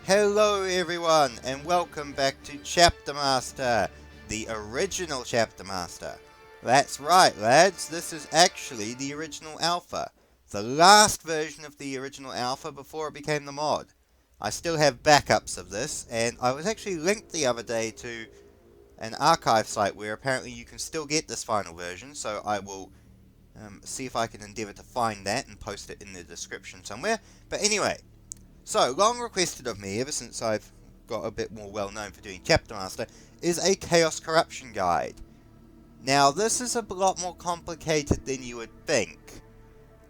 Hello everyone, and welcome back to Chapter Master, the original Chapter Master. That's right lads, this is actually the original alpha. The last version of the original alpha before it became the mod. I still have backups of this, and I was actually linked the other day to an archive site where apparently you can still get this final version, so I will see if I can endeavour to find that and post it in the description somewhere. But anyway, so, long requested of me, ever since I've got a bit more well known for doing Chapter Master, is a Chaos Corruption Guide. Now, this is a lot more complicated than you would think.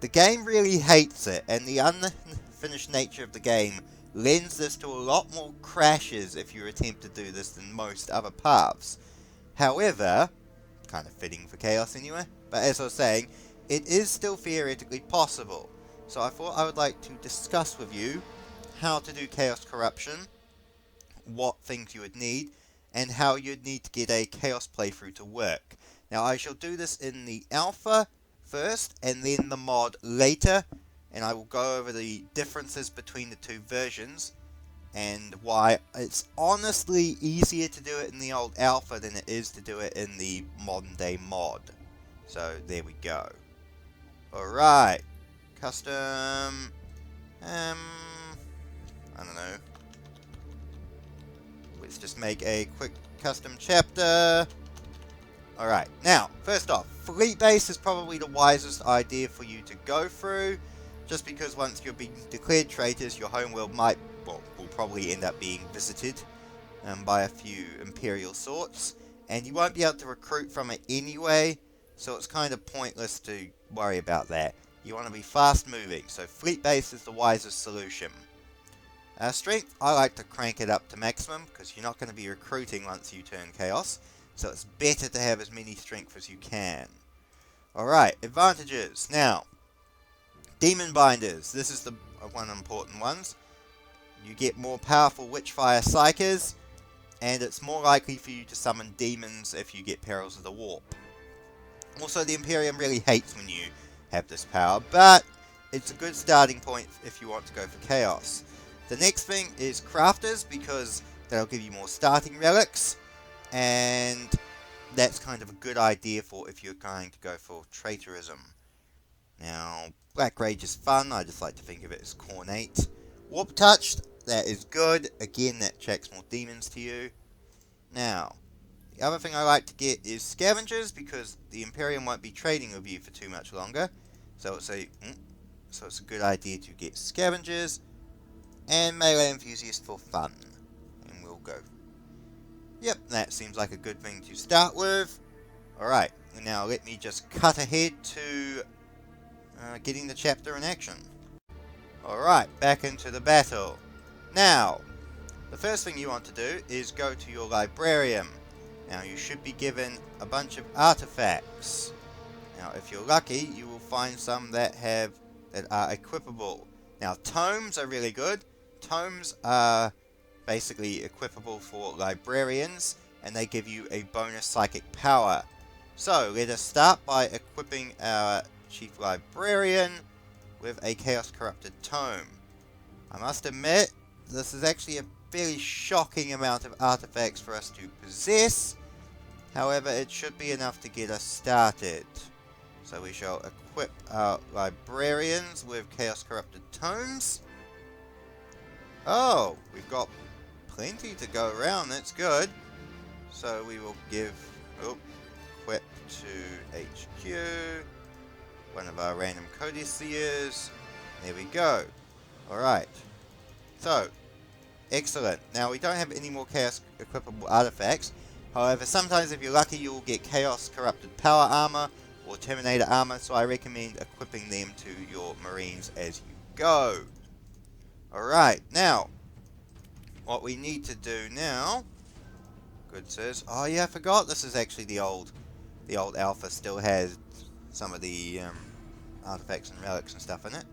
The game really hates it, and the unfinished nature of the game lends this to a lot more crashes if you attempt to do this than most other paths. However, kind of fitting for Chaos anyway, but as I was saying, it is still theoretically possible. So I thought I would like to discuss with you how to do Chaos Corruption, what things you would need, and how you'd need to get a Chaos playthrough to work. Now I shall do this in the alpha first, and then the mod later, and I will go over the differences between the two versions, and why it's honestly easier to do it in the old alpha than it is to do it in the modern day mod. So there we go. Alright, custom, I don't know. Let's just make a quick custom chapter. Alright, now, first off, fleet base is probably the wisest idea for you to go through, just because once you're being declared traitors, your homeworld will probably end up being visited by a few Imperial sorts, and you won't be able to recruit from it anyway, so it's kind of pointless to worry about that. You want to be fast moving, so fleet base is the wisest solution. Strength, I like to crank it up to maximum, because you're not going to be recruiting once you turn Chaos, so it's better to have as many strength as you can. Alright, advantages. Now, Demon Binders, this is the one of the important ones. You get more powerful Witchfire Psychers, and it's more likely for you to summon demons if you get Perils of the Warp. Also, the Imperium really hates when you have this power, but it's a good starting point if you want to go for Chaos. The next thing is Crafters, because that'll give you more starting relics, and that's kind of a good idea for if you're going to go for Traitorism. Now, Black Rage is fun, I just like to think of it as Cornate. Warp Touched, that is good, again that checks more demons to you. Now, the other thing I like to get is Scavengers, because the Imperium won't be trading with you for too much longer, so it's a good idea to get Scavengers. And Melee Enthusiast for fun. And we'll go. Yep, that seems like a good thing to start with. Alright, now let me just cut ahead to getting the chapter in action. Alright, back into the battle. Now, the first thing you want to do is go to your Librarium. Now you should be given a bunch of artifacts. Now if you're lucky, you will find some that are equipable. Now tomes are really good. Tomes are basically equipable for librarians, and they give you a bonus psychic power. So let us start by equipping our chief librarian with a Chaos Corrupted Tome. I must admit, this is actually a fairly shocking amount of artifacts for us to possess. However, it should be enough to get us started. So we shall equip our librarians with Chaos Corrupted Tomes. Oh, we've got plenty to go around, that's good. So we will give, equip to HQ, one of our random codicils. There we go. Alright. So, excellent. Now we don't have any more Chaos equipable artifacts. However, sometimes if you're lucky you will get Chaos Corrupted Power Armor or Terminator Armor, so I recommend equipping them to your Marines as you go. Alright, now, what we need to do now, good sirs, oh yeah, I forgot this is actually the old alpha still has some of the artifacts and relics and stuff in it,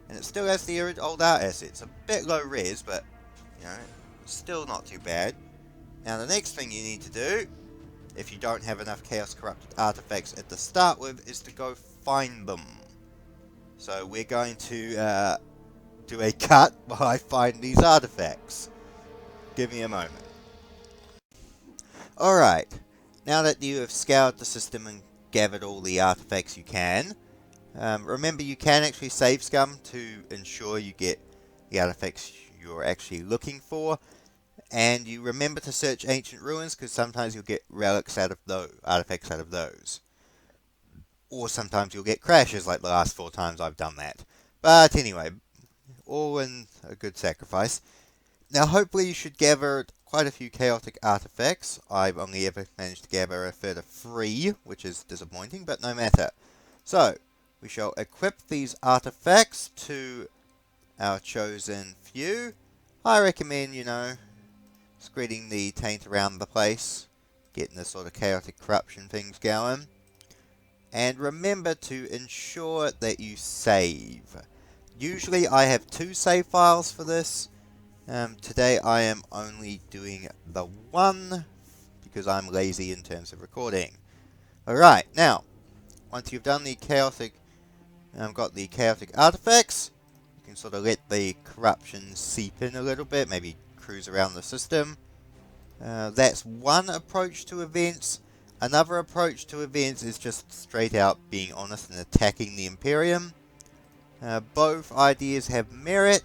and it still has the old art assets, a bit low res, but, you know, still not too bad. Now the next thing you need to do, if you don't have enough Chaos Corrupted artifacts at the start with, is to go find them. So we're going to do a cut while I find these artifacts. Give me a moment. Alright, now that you have scoured the system and gathered all the artifacts you can, remember you can actually save scum to ensure you get the artifacts you're actually looking for, and you remember to search ancient ruins because sometimes you'll get relics out of those, artifacts out of those. Or sometimes you'll get crashes like the last 4 times I've done that. But anyway, all in a good sacrifice. Now hopefully you should gather quite a few chaotic artifacts. I've only ever managed to gather a further 3, which is disappointing, but no matter. So, we shall equip these artifacts to our chosen few. I recommend, spreading the taint around the place, getting the sort of chaotic corruption things going. And remember to ensure that you save. Usually I have 2 save files for this. Today I am only doing the 1 because I'm lazy in terms of recording. Alright, now, once you've done the chaotic, got the chaotic artifacts, you can sort of let the corruption seep in a little bit, maybe cruise around the system. That's one approach to events. Another approach to events is just straight out being honest and attacking the Imperium. Both ideas have merit,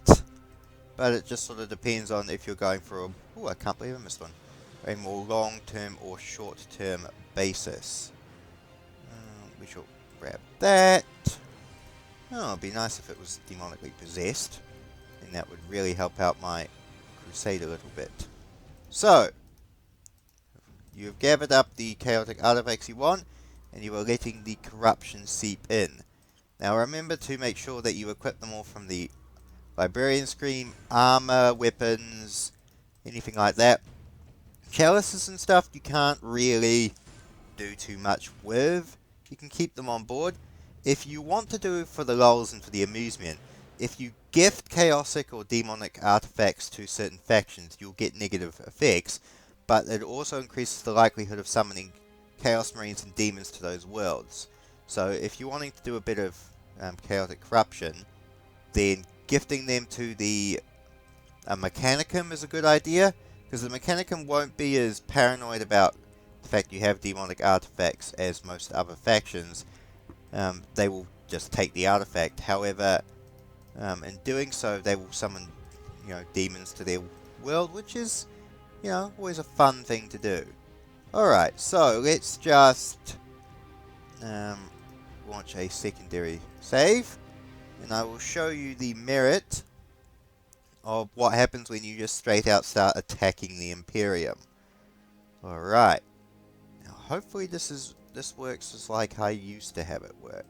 but it just sort of depends on if you're going for a, I can't believe I missed one, a more long-term or short-term basis. We shall grab that. Oh, it'd be nice if it was demonically possessed, and that would really help out my crusade a little bit. So, you have gathered up the chaotic artifacts you want, and you are letting the corruption seep in. Now remember to make sure that you equip them all from the Librarian Scream, armor, weapons, anything like that. Chalices and stuff you can't really do too much with. You can keep them on board. If you want to do it for the lulz and for the amusement, if you gift chaotic or demonic artifacts to certain factions, you'll get negative effects, but it also increases the likelihood of summoning Chaos Marines and demons to those worlds. So if you're wanting to do a bit of chaotic corruption, then gifting them to the Mechanicum is a good idea, because the Mechanicum won't be as paranoid about the fact you have demonic artifacts as most other factions. They will just take the artifact. However, in doing so, they will summon, demons to their world, which is, always a fun thing to do. Alright, so let's just launch a secondary save, and I will show you the merit of what happens when you just straight out start attacking the Imperium. Alright, now hopefully this works just like I used to have it work.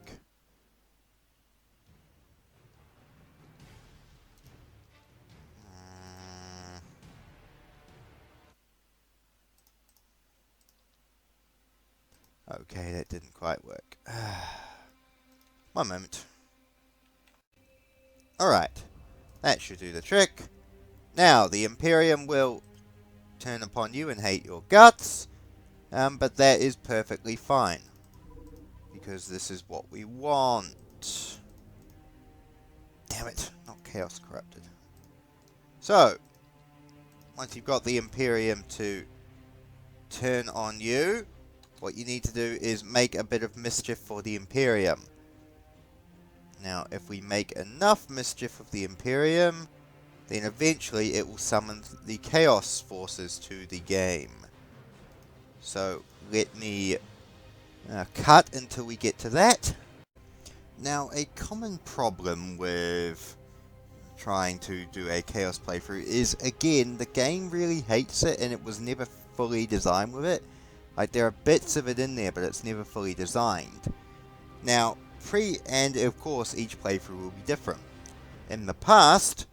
Okay, that didn't quite work. One moment. Alright, that should do the trick. Now, the Imperium will turn upon you and hate your guts, but that is perfectly fine, because this is what we want. Damn it, not Chaos Corrupted. So, once you've got the Imperium to turn on you, what you need to do is make a bit of mischief for the Imperium. Now, if we make enough mischief of the Imperium, then eventually it will summon the Chaos Forces to the game. So, let me cut until we get to that. Now, a common problem with trying to do a Chaos playthrough is, again, the game really hates it and it was never fully designed with it. Like, there are bits of it in there, but it's never fully designed. Now, and of course, each playthrough will be different. In the past,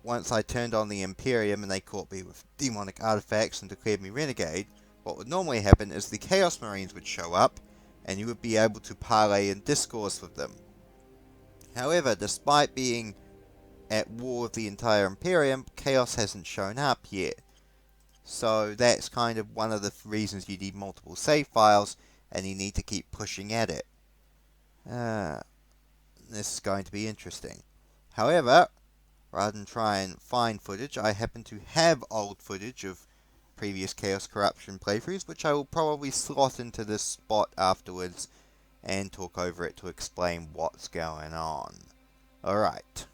once I turned on the Imperium and they caught me with demonic artifacts and declared me renegade, what would normally happen is the Chaos Marines would show up, and you would be able to parley and discourse with them. However, despite being at war with the entire Imperium, Chaos hasn't shown up yet. So that's kind of one of the reasons you need multiple save files, and you need to keep pushing at it. This is going to be interesting. However, rather than try and find footage, I happen to have old footage of previous Chaos Corruption playthroughs, which I will probably slot into this spot afterwards and talk over it to explain what's going on. Alright.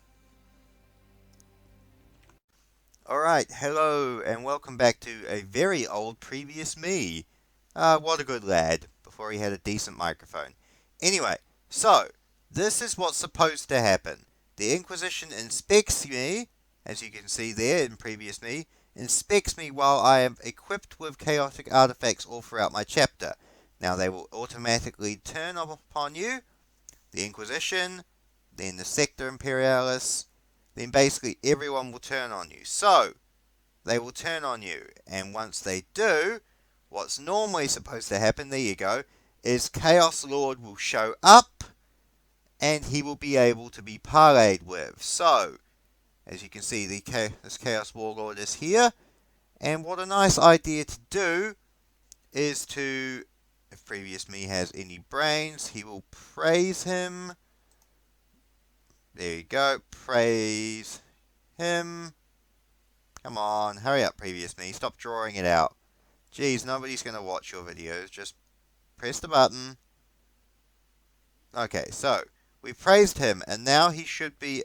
Alright, hello and welcome back to a very old previous me. What a good lad, before he had a decent microphone. Anyway, so, this is what's supposed to happen. The Inquisition inspects me, as you can see there in previous me, inspects me while I am equipped with chaotic artifacts all throughout my chapter. Now they will automatically turn upon you, the Inquisition, then the Sector Imperialis, then basically everyone will turn on you. So, they will turn on you, and once they do, what's normally supposed to happen, there you go, is Chaos Lord will show up, and he will be able to be parlayed with. So, as you can see, this Chaos Warlord is here, and what a nice idea to do is to, if previous me has any brains, he will praise him. There you go, praise him. Come on, hurry up, previous me. Stop drawing it out. Jeez, nobody's going to watch your videos. Just press the button. Okay, so we praised him, and now he should be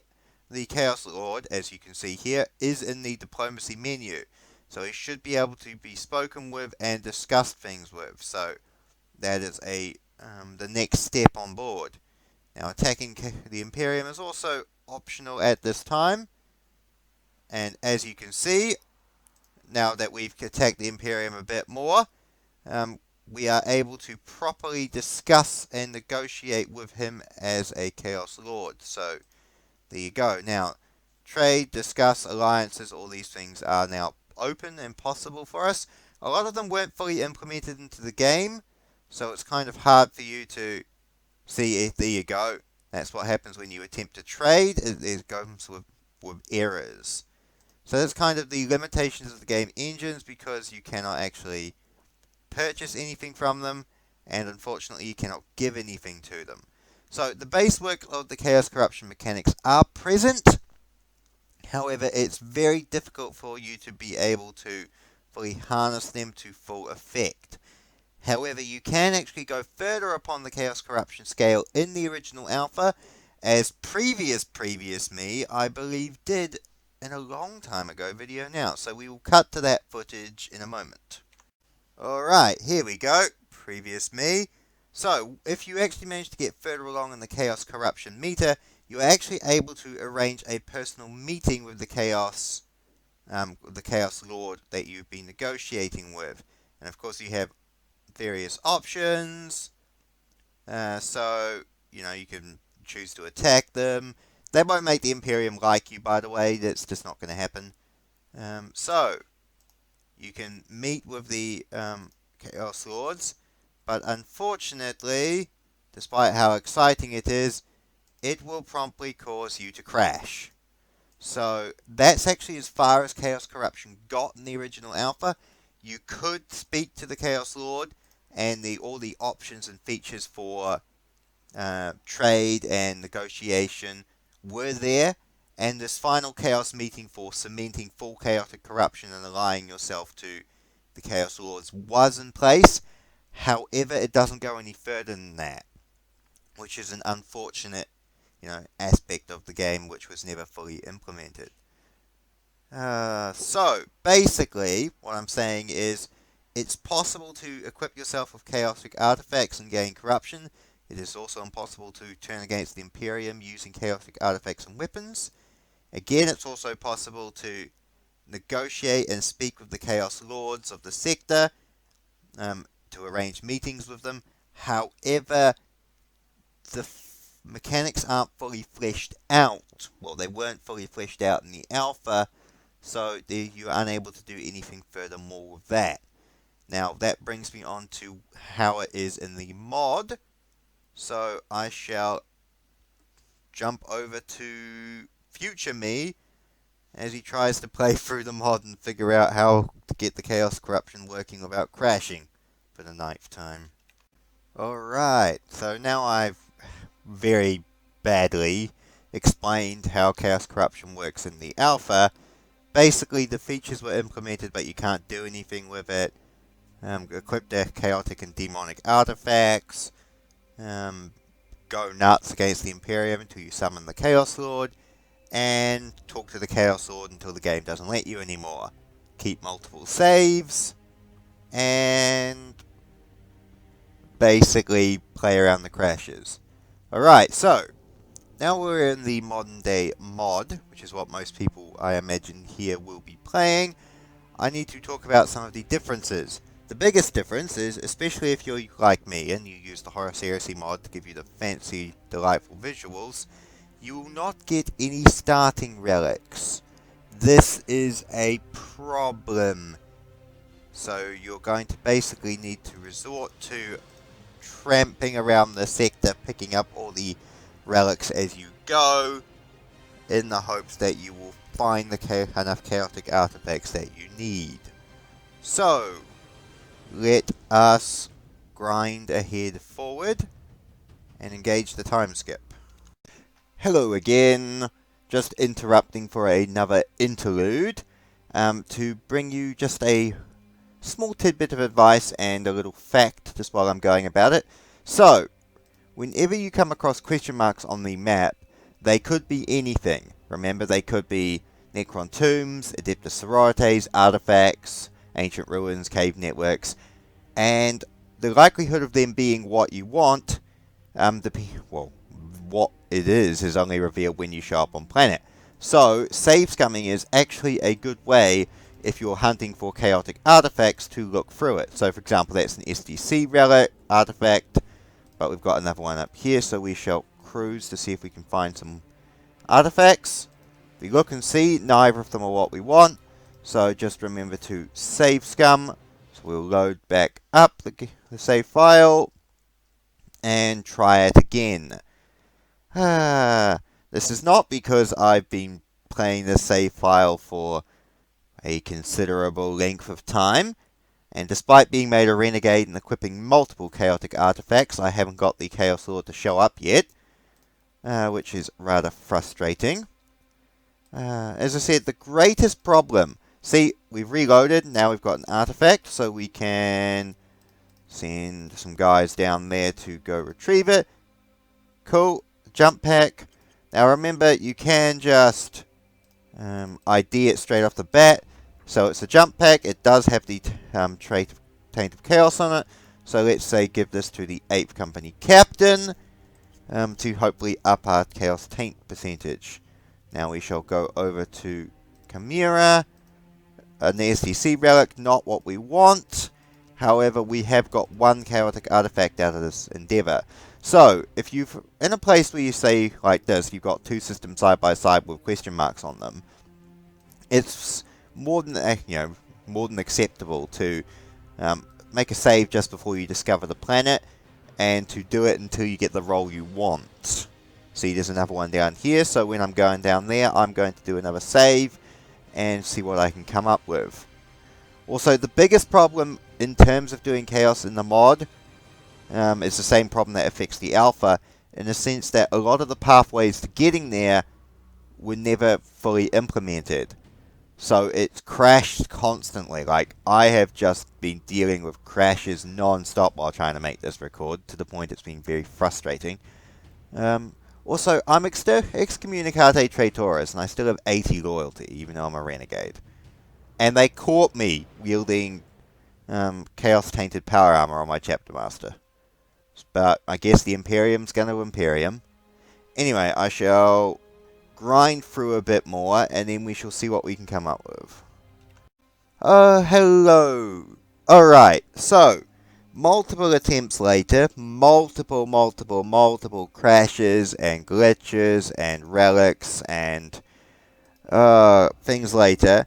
the Chaos Lord, as you can see here, is in the diplomacy menu. So he should be able to be spoken with and discussed things with. So that is the next step on board. Now attacking the Imperium is also optional at this time. And as you can see, now that we've attacked the Imperium a bit more, we are able to properly discuss and negotiate with him as a Chaos Lord. So, there you go. Now, trade, discuss, alliances, all these things are now open and possible for us. A lot of them weren't fully implemented into the game, so it's kind of hard for you to see it. There you go. That's what happens when you attempt to trade. It comes with errors. So that's kind of the limitations of the game engines, because you cannot actually purchase anything from them, and unfortunately you cannot give anything to them. So the base work of the Chaos Corruption mechanics are present. However, it's very difficult for you to be able to fully harness them to full effect. However, you can actually go further upon the Chaos Corruption scale in the original alpha, as previous me, I believe, did in a long time ago video now. So we will cut to that footage in a moment. Alright, here we go. Previous me. So, if you actually manage to get further along in the Chaos Corruption meter, you're actually able to arrange a personal meeting with the Chaos Lord that you've been negotiating with. And of course you have various options. So, you can choose to attack them. They won't make the Imperium like you, by the way. That's just not going to happen. So, you can meet with the Chaos Lords, but unfortunately, despite how exciting it is, it will promptly cause you to crash. So, that's actually as far as Chaos Corruption got in the original alpha. You could speak to the Chaos Lord, and all the options and features for trade and negotiation were there, and this final chaos meeting for cementing full chaotic corruption and allying yourself to the Chaos Lords was in place. However, it doesn't go any further than that, which is an unfortunate, aspect of the game which was never fully implemented. So, basically, what I'm saying is, it's possible to equip yourself with chaotic artifacts and gain corruption. It is also impossible to turn against the Imperium using chaotic artifacts and weapons. Again, it's also possible to negotiate and speak with the Chaos Lords of the sector, to arrange meetings with them. However, the mechanics aren't fully fleshed out. Well, they weren't fully fleshed out in the alpha, so you're unable to do anything furthermore with that. Now, that brings me on to how it is in the mod. So, I shall jump over to future me as he tries to play through the mod and figure out how to get the Chaos Corruption working without crashing for the 9th time. Alright, so now I've very badly explained how Chaos Corruption works in the alpha. Basically, the features were implemented, but you can't do anything with it. Equip their chaotic and demonic artifacts. Go nuts against the Imperium until you summon the Chaos Lord. And talk to the Chaos Lord until the game doesn't let you anymore. Keep multiple saves. And basically play around the crashes. Alright, so now we're in the modern day mod, which is what most people, I imagine, here will be playing. I need to talk about some of the differences. The biggest difference is, especially if you're like me and you use the Horus Heresy mod to give you the fancy, delightful visuals, you will not get any starting relics. This is a problem. So you're going to basically need to resort to tramping around the sector, picking up all the relics as you go, in the hopes that you will find enough chaotic artifacts that you need. So, let us grind ahead forward and engage the time skip. Hello again, just interrupting for another interlude to bring you just a small tidbit of advice and a little fact just while I'm going about it. So, whenever you come across question marks on the map, they could be anything. Remember, they could be Necron tombs, Adeptus Sororitas, artifacts, ancient ruins, cave networks, and the likelihood of them being what you want, what it is only revealed when you show up on planet. So, save scumming is actually a good way if you're hunting for chaotic artifacts to look through it. So, for example, that's an SDC relic artifact, but we've got another one up here, so we shall cruise to see if we can find some artifacts. We look and see, neither of them are what we want, so just remember to save scum. So we'll load back up the save file and try it again. This is not because I've been playing the save file for a considerable length of time, and despite being made a renegade and equipping multiple chaotic artifacts, I haven't got the Chaos Lord to show up yet, which is rather frustrating. As I said, the greatest problem, see, we've reloaded, now we've got an artifact, so we can send some guys down there to go retrieve it. Cool, jump pack. Now remember, you can just ID it straight off the bat. So it's a jump pack. It does have the trait of Tainted Chaos on it. So let's say give this to the 8th Company Captain to hopefully up our Chaos Taint percentage. Now we shall go over to Chimera. An SDC relic, not what we want. However, we have got one chaotic artifact out of this endeavor. So, if you've in a place where you say like this, you've got two systems side by side with question marks on them, it's more than acceptable to make a save just before you discover the planet, and to do it until you get the role you want. See, there's another one down here, so when I'm going down there, I'm going to do another save and see what I can come up with. Also, the biggest problem in terms of doing chaos in the mod is the same problem that affects the alpha, in the sense that a lot of the pathways to getting there were never fully implemented. So it's crashed constantly. Like, I have just been dealing with crashes non-stop while trying to make this record, to the point it's been very frustrating. Also, I'm excommunicate traitoris, and I still have 80 loyalty, even though I'm a renegade. And they caught me wielding Chaos Tainted Power Armor on my Chapter Master. But I guess the Imperium's going to Imperium. Anyway, I shall grind through a bit more, and then we shall see what we can come up with. Hello! Alright, so, multiple attempts later, multiple crashes and glitches and relics and things later,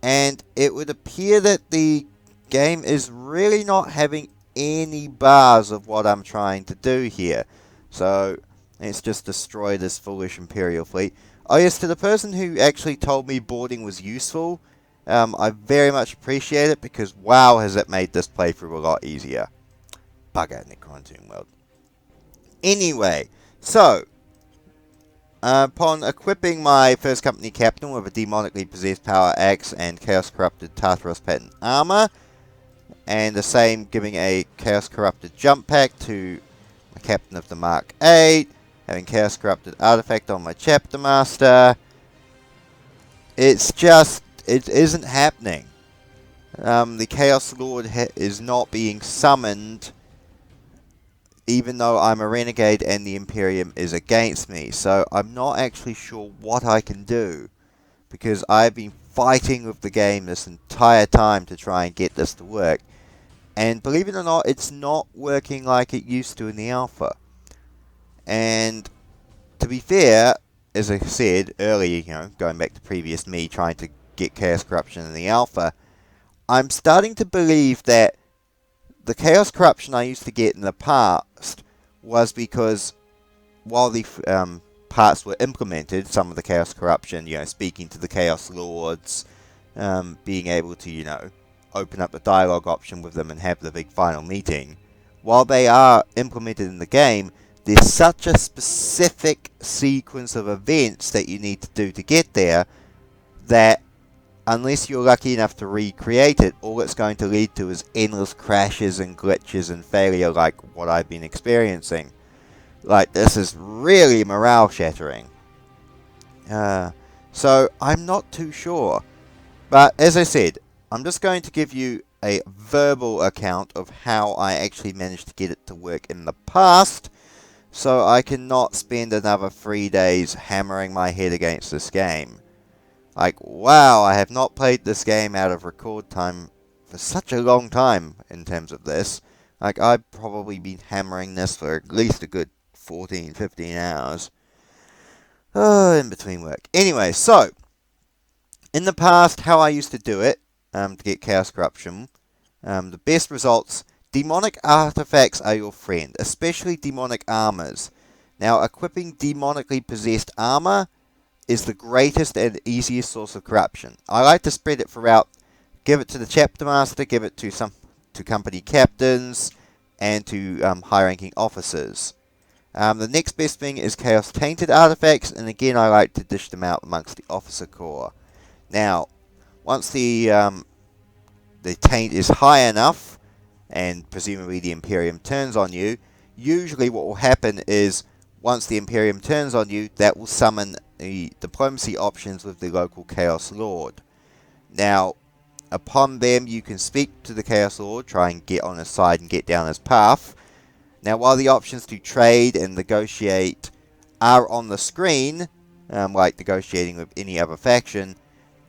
and it would appear that the game is really not having any bars of what I'm trying to do here. So, let's just destroy this foolish Imperial fleet. Oh yes, to the person who actually told me boarding was useful, I very much appreciate it, because wow, has it made this playthrough a lot easier. Bugger, Necron Tomb World. Anyway, so, Upon equipping my first company captain with a demonically possessed power axe and chaos corrupted Tartaros pattern armor, and the same giving a chaos corrupted jump pack to my captain of the Mark 8, having chaos corrupted artifact on my chapter master, it's just, it isn't happening. The Chaos Lord is not being summoned, even though I'm a renegade and the Imperium is against me. So I'm not actually sure what I can do, because I've been fighting with the game this entire time to try and get this to work. And believe it or not, it's not working like it used to in the alpha. And to be fair, as I said earlier, going back to previous me trying to get Chaos Corruption in the alpha, I'm starting to believe that the Chaos Corruption I used to get in the past was because while the parts were implemented, some of the Chaos Corruption, speaking to the Chaos Lords, being able to, open up the dialogue option with them and have the big final meeting, while they are implemented in the game, there's such a specific sequence of events that you need to do to get there that unless you're lucky enough to recreate it, all it's going to lead to is endless crashes and glitches and failure like what I've been experiencing. Like, this is really morale shattering. So, I'm not too sure. But, as I said, I'm just going to give you a verbal account of how I actually managed to get it to work in the past, so I cannot spend another 3 days hammering my head against this game. Like, wow, I have not played this game out of record time for such a long time in terms of this. Like, I've probably been hammering this for at least a good 14, 15 hours. In between work. Anyway, so, in the past, how I used to do it, to get Chaos Corruption, the best results, demonic artifacts are your friend, especially demonic armors. Now, equipping demonically possessed armor is the greatest and easiest source of corruption. I like to spread it throughout, give it to the chapter master, give it to company captains, and to high-ranking officers. The next best thing is Chaos Tainted artifacts, and again I like to dish them out amongst the officer corps. Now, once the taint is high enough, and presumably the Imperium turns on you, usually what will happen is, once the Imperium turns on you, that will summon the diplomacy options with the local Chaos Lord. Now, upon them, you can speak to the Chaos Lord, try and get on his side and get down his path. Now, while the options to trade and negotiate are on the screen, like negotiating with any other faction,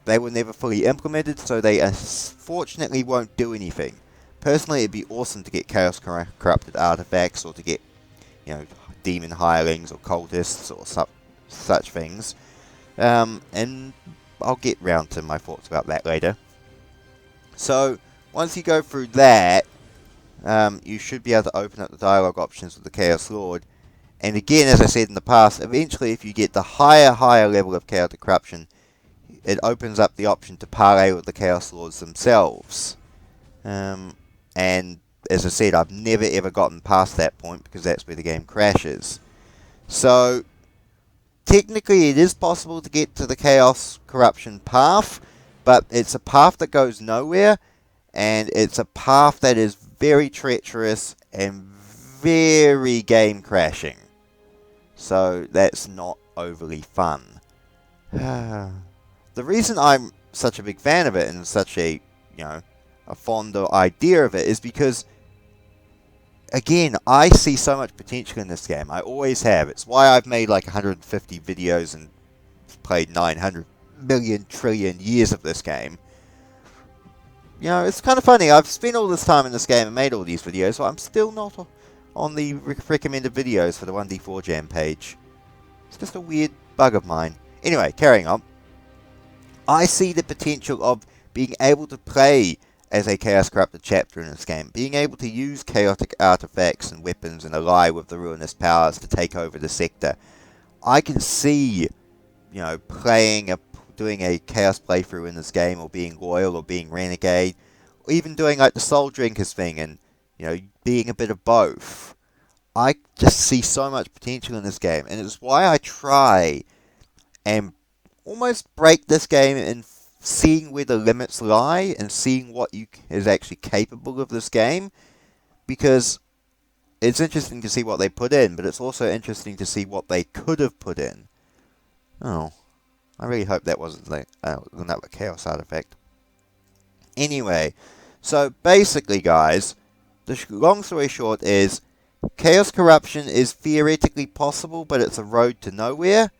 they were never fully implemented, so they unfortunately won't do anything. Personally, it'd be awesome to get Chaos Corrupted artifacts, or to get, demon hirelings or cultists or such things. And I'll get round to my thoughts about that later. So, once you go through that, you should be able to open up the dialogue options with the Chaos Lord. And again, as I said in the past, eventually if you get the higher level of chaotic corruption, it opens up the option to parley with the Chaos Lords themselves. And as I said, I've never ever gotten past that point because that's where the game crashes. So, technically it is possible to get to the Chaos Corruption path, but it's a path that goes nowhere, and it's a path that is very treacherous and very game crashing. So, that's not overly fun. The reason I'm such a big fan of it and such a, a fond idea of it is because, again, I see so much potential in this game. I always have. It's why I've made like 150 videos and played 900 million trillion years of this game. It's kind of funny. I've spent all this time in this game and made all these videos, but I'm still not on the recommended videos for the 1D4 Jam page. It's just a weird bug of mine. Anyway, carrying on. I see the potential of being able to play as a Chaos Corrupted chapter in this game, being able to use chaotic artifacts and weapons and ally with the ruinous powers to take over the sector. I can see, doing a chaos playthrough in this game, or being loyal, or being renegade, or even doing like the Soul Drinkers thing and, being a bit of both. I just see so much potential in this game, and it's why I try and almost break this game in seeing where the limits lie and seeing what you is actually capable of this game, because it's interesting to see what they put in, but it's also interesting to see what they could have put in. Oh, I really hope that wasn't like another chaos artifact. Anyway, so basically, guys, the long story short is chaos corruption is theoretically possible, but it's a road to nowhere.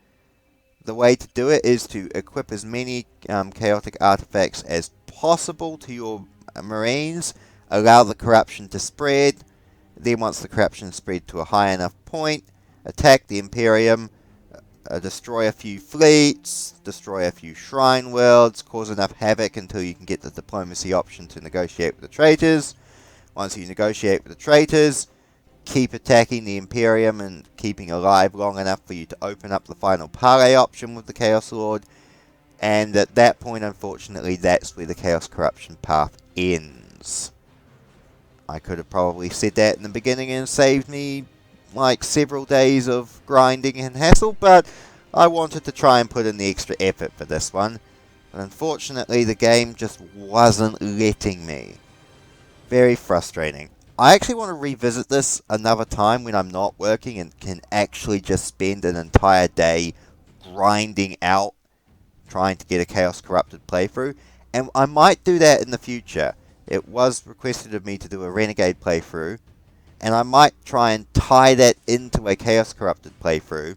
The way to do it is to equip as many chaotic artifacts as possible to your marines, allow the corruption to spread, then once the corruption spread to a high enough point, attack the Imperium, destroy a few fleets, destroy a few shrine worlds, cause enough havoc until you can get the diplomacy option to negotiate with the traitors. Once you negotiate with the traitors, keep attacking the Imperium and keeping alive long enough for you to open up the final parley option with the Chaos Lord. And at that point, unfortunately, that's where the Chaos Corruption path ends. I could have probably said that in the beginning and saved me like several days of grinding and hassle, but I wanted to try and put in the extra effort for this one. But unfortunately, the game just wasn't letting me. Very frustrating. I actually want to revisit this another time when I'm not working and can actually just spend an entire day grinding out trying to get a Chaos Corrupted playthrough, and I might do that in the future. It was requested of me to do a Renegade playthrough, and I might try and tie that into a Chaos Corrupted playthrough,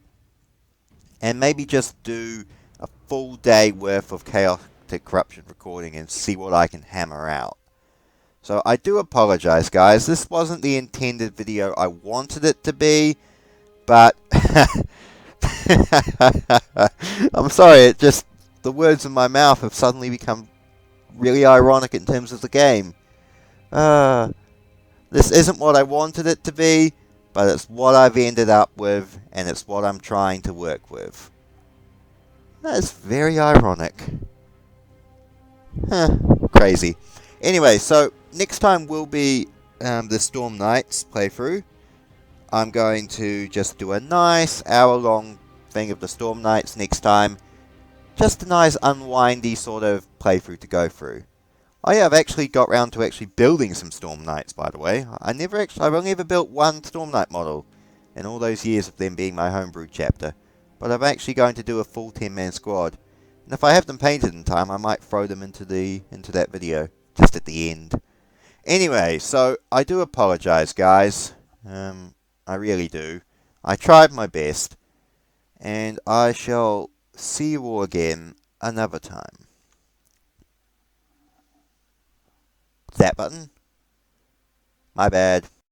and maybe just do a full day worth of Chaotic Corruption recording and see what I can hammer out. So I do apologize, guys. This wasn't the intended video I wanted it to be, but I'm sorry, it just, the words in my mouth have suddenly become really ironic in terms of the game. This isn't what I wanted it to be, but it's what I've ended up with, and it's what I'm trying to work with. That's very ironic. Huh, crazy. Anyway, so next time will be the Storm Knights playthrough. I'm going to just do a nice hour-long thing of the Storm Knights next time. Just a nice unwindy sort of playthrough to go through. Oh yeah, I've actually got round to actually building some Storm Knights, by the way. I've only ever built one Storm Knight model in all those years of them being my homebrew chapter. But I'm actually going to do a full 10-man squad. And if I have them painted in time, I might throw them into that video, just at the end. Anyway, so I do apologize, guys. I really do. I tried my best, and I shall see you all again another time. That button? My bad.